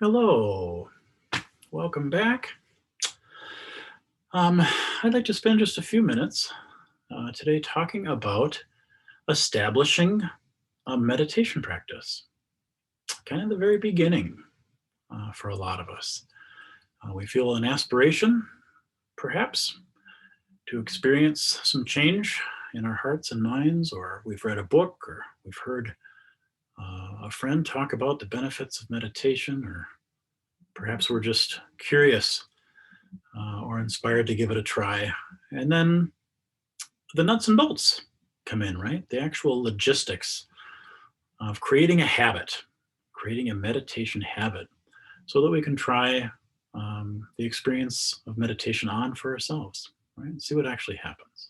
Hello, welcome back. I'd like to spend just a few minutes today talking about establishing a meditation practice, kind of the very beginning for a lot of us. We feel an aspiration, perhaps, to experience some change in our hearts and minds, or we've read a book, or we've heard a friend talk about the benefits of meditation, or perhaps we're just curious or inspired to give it a try. And then the nuts and bolts come in, right? The actual logistics of creating a habit, creating a meditation habit, so that we can try the experience of meditation on for ourselves, right? And see what actually happens.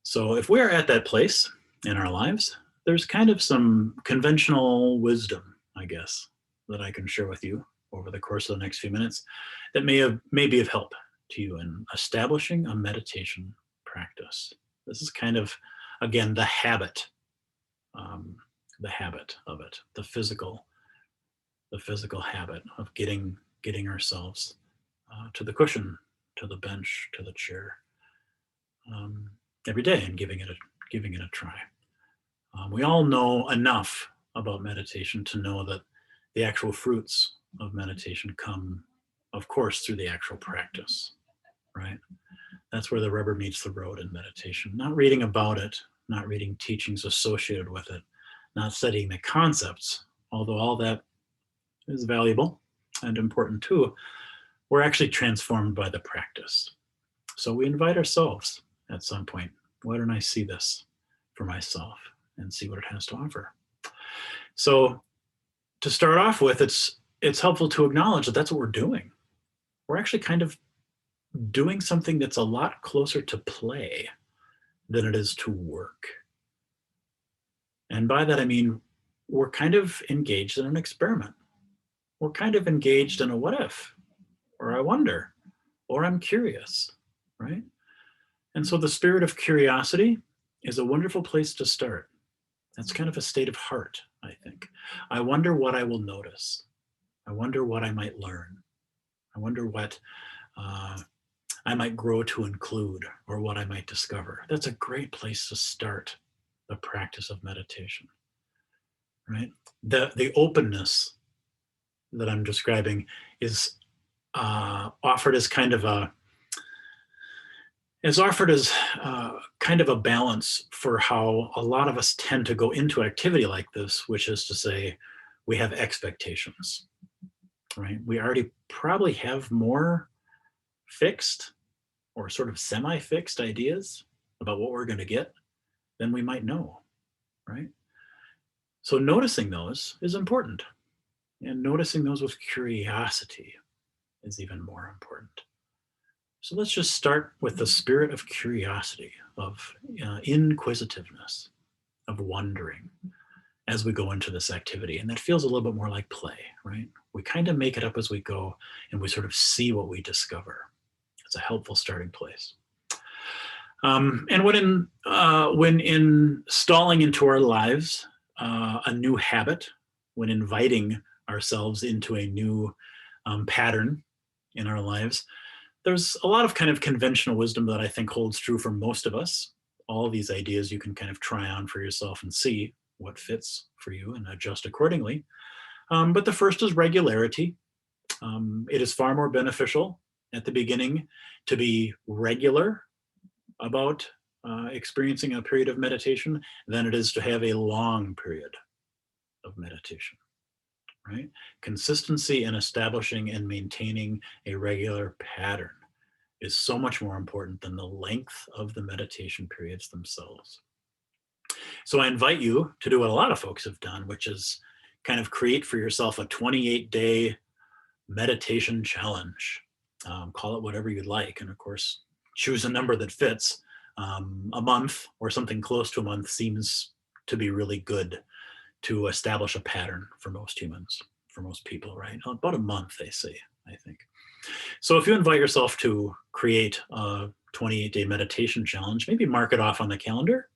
So if we're at that place in our lives, there's kind of some conventional wisdom, I guess, that I can share with you over the course of the next few minutes that may be of help to you in establishing a meditation practice. This is kind of, again, um, the habit of it, the physical habit of getting ourselves to the cushion, to the bench, to the chair um, every day and giving it a try. We all know enough about meditation to know that the actual fruits of meditation come, of course, through the actual practice, right? That's where the rubber meets the road in meditation. Not reading about it, not reading teachings associated with it, not studying the concepts, although all that is valuable and important too. We're actually transformed by the practice. So we invite ourselves at some point, why don't I see this for myself and see what it has to offer? So to start off with, it's helpful to acknowledge that that's what we're doing. We're actually kind of doing something that's a lot closer to play than it is to work. And by that, I mean, we're kind of engaged in an experiment. We're kind of engaged in a what if, or I wonder, or I'm curious, right? And so the spirit of curiosity is a wonderful place to start. That's kind of a state of heart, I think. I wonder what I will notice. I wonder what I might learn. I wonder what I might grow to include or what I might discover. That's a great place to start the practice of meditation, right? The openness that I'm describing is offered as kind of a is offered as kind of a balance for how a lot of us tend to go into activity like this, which is to say, we have expectations, right? We already probably have more fixed or sort of semi-fixed ideas about what we're going to get than we might know, right? So noticing those is important, and noticing those with curiosity is even more important. So let's just start with the spirit of curiosity, of inquisitiveness, of wondering as we go into this activity. And that feels a little bit more like play, right? We kind of make it up as we go and we sort of see what we discover. It's a helpful starting place. And when installing into our lives a new habit, when inviting ourselves into a new pattern in our lives, there's a lot of kind of conventional wisdom that I think holds true for most of us. All of these ideas you can kind of try on for yourself and see what fits for you and adjust accordingly. But the first is regularity. It is far more beneficial at the beginning to be regular about experiencing a period of meditation than it is to have a long period of meditation, right? Consistency in establishing and maintaining a regular pattern is so much more important than the length of the meditation periods themselves. So I invite you to do what a lot of folks have done, which is kind of create for yourself a 28-day meditation challenge. Call it whatever you'd like. And of course, choose a number that fits. A month or something close to a month seems to be really good to establish a pattern for most humans, for most people, right? About a month, they say, I think. So if you invite yourself to create a 28-day meditation challenge, maybe mark it off on the calendar.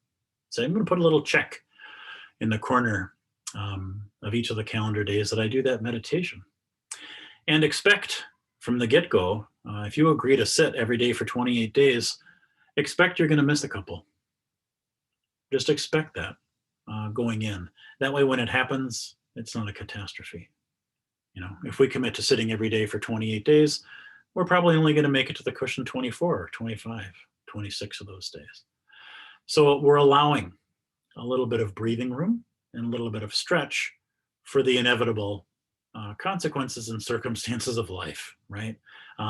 Say, I'm going to put a little check in the corner of each of the calendar days that I do that meditation. And expect from the get-go, if you agree to sit every day for 28 days, expect you're going to miss a couple. Just expect that going in. That way, when it happens, it's not a catastrophe. If we commit to sitting every day for 28 days, we're probably only going to make it to the cushion 24 or 25, 26 of those days. So we're allowing a little bit of breathing room and a little bit of stretch for the inevitable consequences and circumstances of life, right?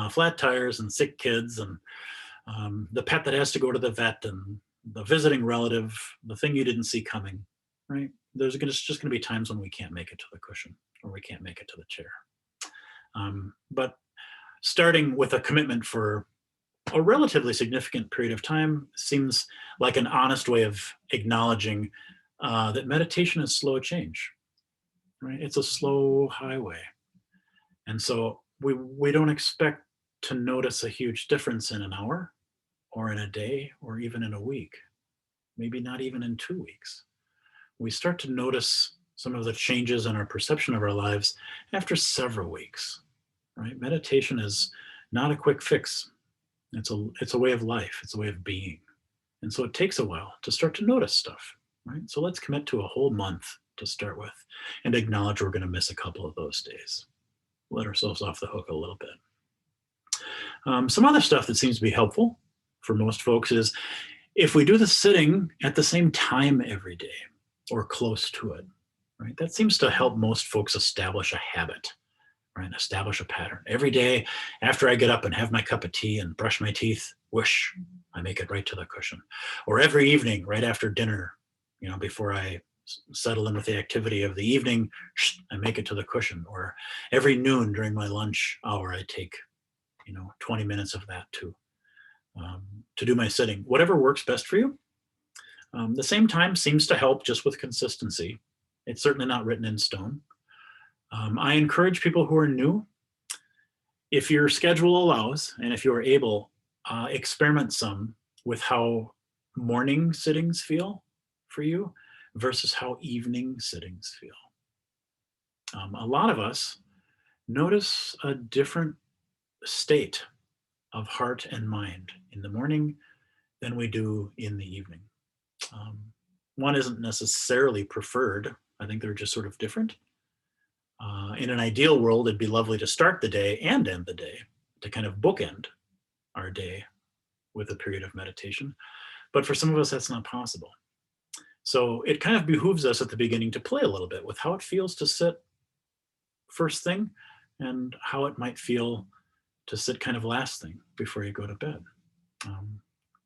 Flat tires and sick kids and the pet that has to go to the vet and the visiting relative, the thing you didn't see coming, right? There's just going to be times when we can't make it to the cushion or we can't make it to the chair. But starting with a commitment for a relatively significant period of time seems like an honest way of acknowledging that meditation is slow change, right? It's a slow highway. And so we don't expect to notice a huge difference in an hour or in a day or even in a week, maybe not even in 2 weeks. We start to notice some of the changes in our perception of our lives after several weeks, right? Meditation is not a quick fix. It's a way of life. It's a way of being. And so it takes a while to start to notice stuff, right? So let's commit to a whole month to start with and acknowledge we're going to miss a couple of those days. Let ourselves off the hook a little bit. Some other stuff that seems to be helpful for most folks is if we do the sitting at the same time every day or close to it, right? That seems to help most folks establish a habit, right? Establish a pattern. Every day after I get up and have my cup of tea and brush my teeth, whoosh, I make it right to the cushion. Or every evening right after dinner, before I settle in with the activity of the evening, I make it to the cushion. Or every noon during my lunch hour, I take 20 minutes of that to do my sitting. Whatever works best for you. The same time seems to help just with consistency. It's certainly not written in stone. I encourage people who are new, if your schedule allows, and if you are able, experiment some with how morning sittings feel for you versus how evening sittings feel. A lot of us notice a different state of heart and mind in the morning than we do in the evening. One isn't necessarily preferred. I think they're just sort of different. In an ideal world, it'd be lovely to start the day and end the day, to kind of bookend our day with a period of meditation. But for some of us, that's not possible. So it kind of behooves us at the beginning to play a little bit with how it feels to sit first thing and how it might feel to sit kind of last thing before you go to bed.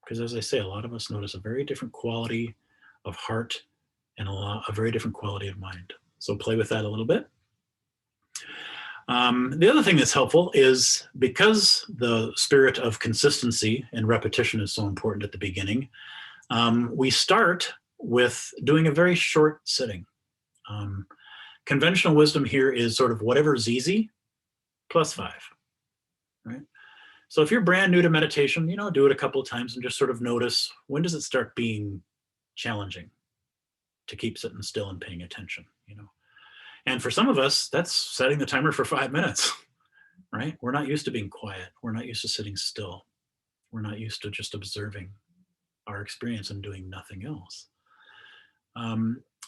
Because as I say, a lot of us notice a very different quality of heart and a very different quality of mind. So play with that a little bit. The other thing that's helpful is because the spirit of consistency and repetition is so important at the beginning, we start with doing a very short sitting. Conventional wisdom here is sort of whatever's easy plus 5, right? So if you're brand new to meditation, do it a couple of times and just sort of notice, when does it start being challenging to keep sitting still and paying attention, And for some of us, that's setting the timer for 5 minutes, right? We're not used to being quiet. We're not used to sitting still. We're not used to just observing our experience and doing nothing else.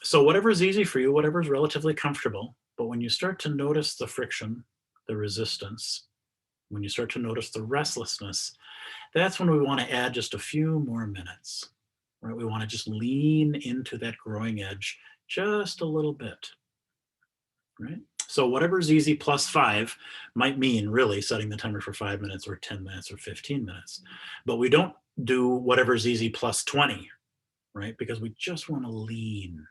So whatever is easy for you, whatever is relatively comfortable, but when you start to notice the friction, the resistance, when you start to notice the restlessness, that's when we want to add just a few more minutes, right? We want to just lean into that growing edge just a little bit, right? So whatever's easy plus 5 might mean really setting the timer for 5 minutes or 10 minutes or 15 minutes. But we don't do whatever's easy plus 20, right? Because we just want to lean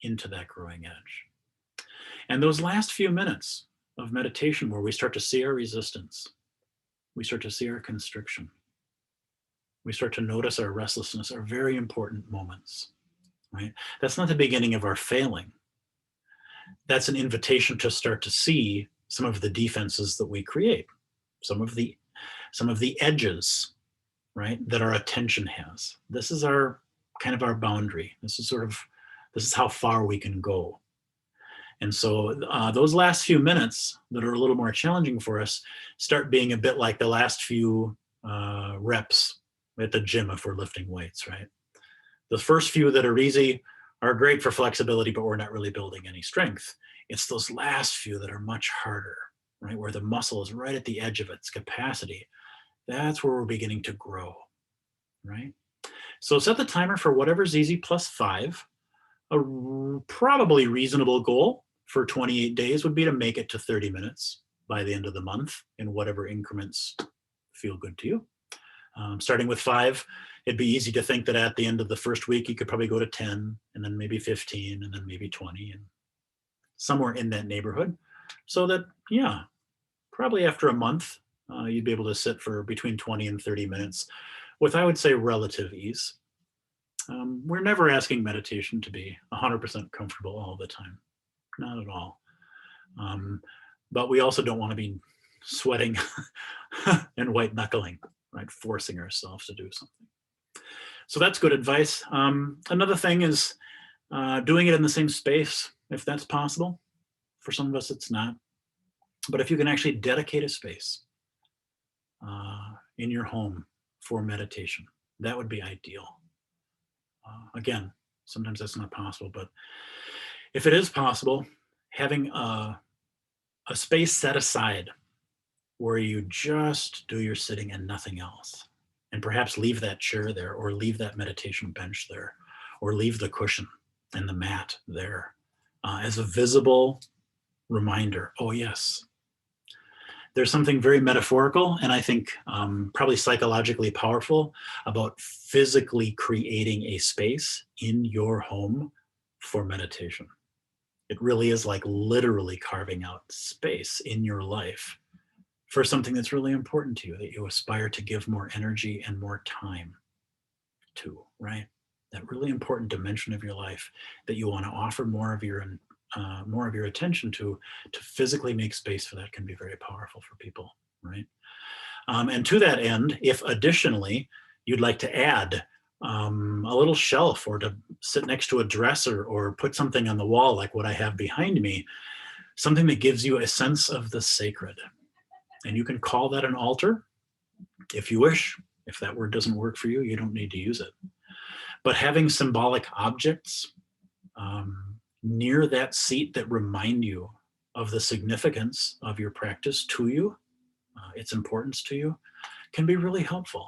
into that growing edge. And those last few minutes of meditation where we start to see our resistance, we start to see our constriction, we start to notice our restlessness, are very important moments, right? That's not the beginning of our failing. That's an invitation to start to see some of the defenses that we create, some of the edges, right, that our attention has. This is our kind of our boundary. This is how far we can go. And so those last few minutes that are a little more challenging for us start being a bit like the last few reps at the gym if we're lifting weights, right? The first few that are easy are great for flexibility, but we're not really building any strength. It's those last few that are much harder, right? Where the muscle is right at the edge of its capacity. That's where we're beginning to grow, right? So set the timer for whatever's easy plus 5. Probably reasonable goal for 28 days would be to make it to 30 minutes by the end of the month in whatever increments feel good to you. Starting with 5, it'd be easy to think that at the end of the first week, you could probably go to 10 and then maybe 15 and then maybe 20 and somewhere in that neighborhood. So that, yeah, probably after a month, you'd be able to sit for between 20 and 30 minutes with, I would say, relative ease. We're never asking meditation to be 100% comfortable all the time. Not at all. But we also don't want to be sweating and white knuckling, right? Forcing ourselves to do something. So that's good advice. Another thing is doing it in the same space, if that's possible. For some of us, it's not. But if you can actually dedicate a space in your home for meditation, that would be ideal. Again, sometimes that's not possible, but if it is possible, having a space set aside where you just do your sitting and nothing else, and perhaps leave that chair there, or leave that meditation bench there, or leave the cushion and the mat there as a visible reminder. Oh, yes. There's something very metaphorical and I think probably psychologically powerful about physically creating a space in your home for meditation. It really is like literally carving out space in your life for something that's really important to you, that you aspire to give more energy and more time to, right? That really important dimension of your life that you want to offer more of your attention to physically make space for that can be very powerful for people, right? And to that end, if additionally you'd like to add a little shelf or to sit next to a dresser or put something on the wall like what I have behind me, something that gives you a sense of the sacred. And you can call that an altar if you wish. If that word doesn't work for you, you don't need to use it. But having symbolic objects near that seat that remind you of the significance of your practice to you, its importance to you, can be really helpful.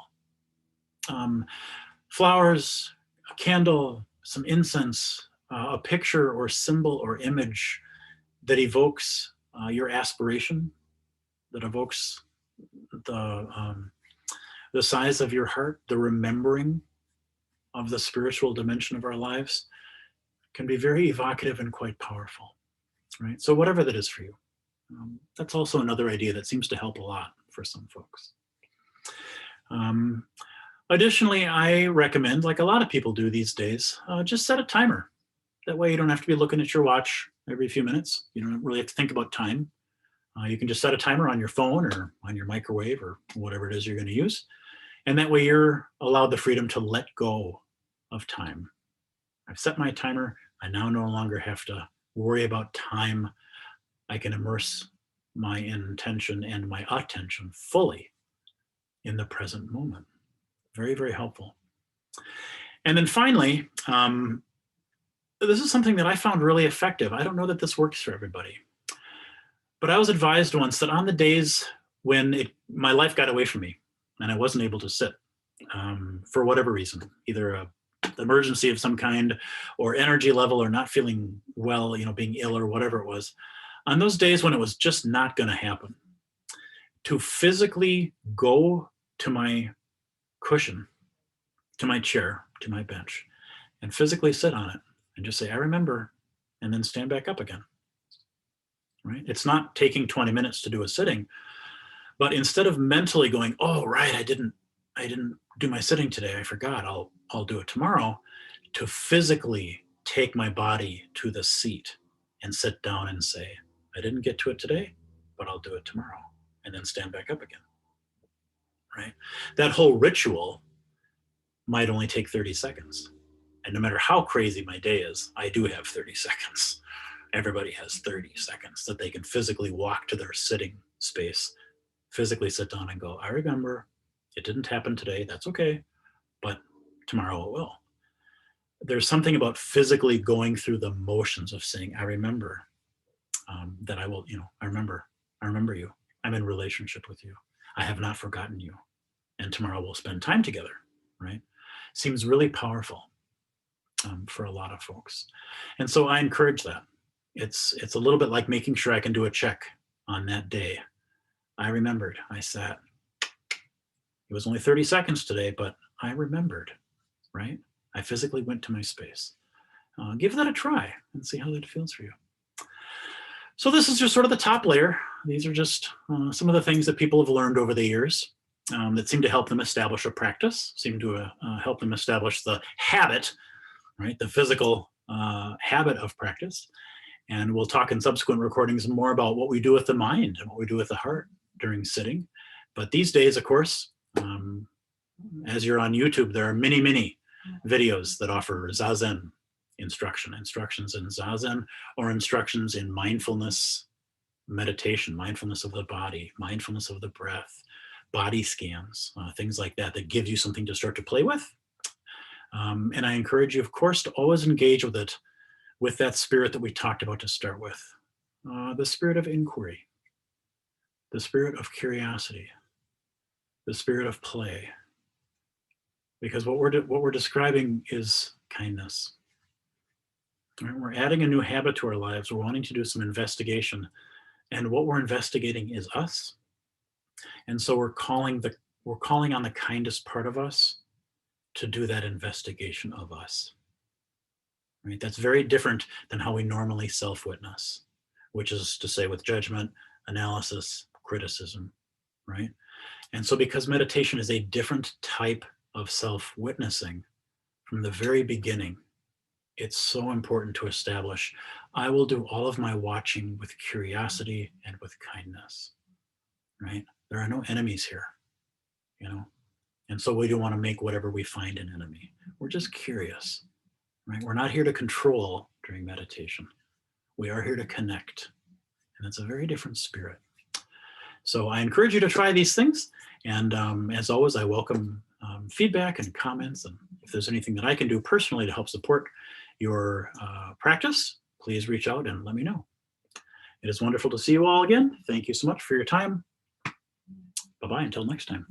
Flowers, a candle, some incense, a picture or symbol or image that evokes your aspiration, that evokes the size of your heart, the remembering of the spiritual dimension of our lives, can be very evocative and quite powerful, right? So whatever that is for you. That's also another idea that seems to help a lot for some folks. Additionally, I recommend, like a lot of people do these days, just set a timer. That way you don't have to be looking at your watch every few minutes. You don't really have to think about time. You can just set a timer on your phone or on your microwave or whatever it is you're going to use. And that way you're allowed the freedom to let go of time. I've set my timer. I now no longer have to worry about time. I can immerse my intention and my attention fully in the present moment. Very, very helpful. And then finally, this is something that I found really effective. I don't know that this works for everybody, but I was advised once that on the days when my life got away from me and I wasn't able to sit for whatever reason, either a emergency of some kind or energy level or not feeling well, being ill or whatever it was, on those days when it was just not going to happen, to physically go to my cushion, to my chair, to my bench, and physically sit on it and just say, I remember, and then stand back up again, right? It's not taking 20 minutes to do a sitting, but instead of mentally going, oh, right, I didn't do my sitting today, I forgot, I'll do it tomorrow, to physically take my body to the seat and sit down and say, I didn't get to it today, but I'll do it tomorrow, and then stand back up again, right? That whole ritual might only take 30 seconds. And no matter how crazy my day is, I do have 30 seconds. everybody has 30 seconds that they can physically walk to their sitting space, physically sit down and go, I remember, it didn't happen today, that's okay, but tomorrow it will. There's something about physically going through the motions of saying, I remember that I will, I remember you. I'm in relationship with you. I have not forgotten you. And tomorrow we'll spend time together, right? Seems really powerful for a lot of folks. And so I encourage that. It's a little bit like making sure I can do a check on that day. I remembered, I sat. It was only 30 seconds today, but I remembered, right? I physically went to my space. Give that a try and see how that feels for you. So this is just sort of the top layer. These are just some of the things that people have learned over the years that seem to help them establish a practice, seem to help them establish the habit, right? The physical habit of practice. And we'll talk in subsequent recordings more about what we do with the mind and what we do with the heart during sitting. But these days, of course, as you're on YouTube, there are many videos that offer Zazen instructions in Zazen, or instructions in mindfulness meditation, mindfulness of the body, mindfulness of the breath, body scans, things like that, that gives you something to start to play with. And I encourage you, of course, to always engage with it, with that spirit that we talked about to start with, the spirit of inquiry, the spirit of curiosity, the spirit of play. Because what we're describing is kindness. Right? We're adding a new habit to our lives. We're wanting to do some investigation, and what we're investigating is us. And so we're calling on the kindest part of us to do that investigation of us. Right? That's very different than how we normally self-witness, which is to say with judgment, analysis, criticism, right? And so because meditation is a different type of self-witnessing from the very beginning, it's so important to establish, I will do all of my watching with curiosity and with kindness, right? There are no enemies here, and so we don't want to make whatever we find an enemy. We're just curious, right? We're not here to control during meditation. We are here to connect, and it's a very different spirit. So I encourage you to try these things, and as always, I welcome feedback and comments, and if there's anything that I can do personally to help support your practice, please reach out and let me know. It is wonderful to see you all again. Thank you so much for your time. Bye-bye until next time.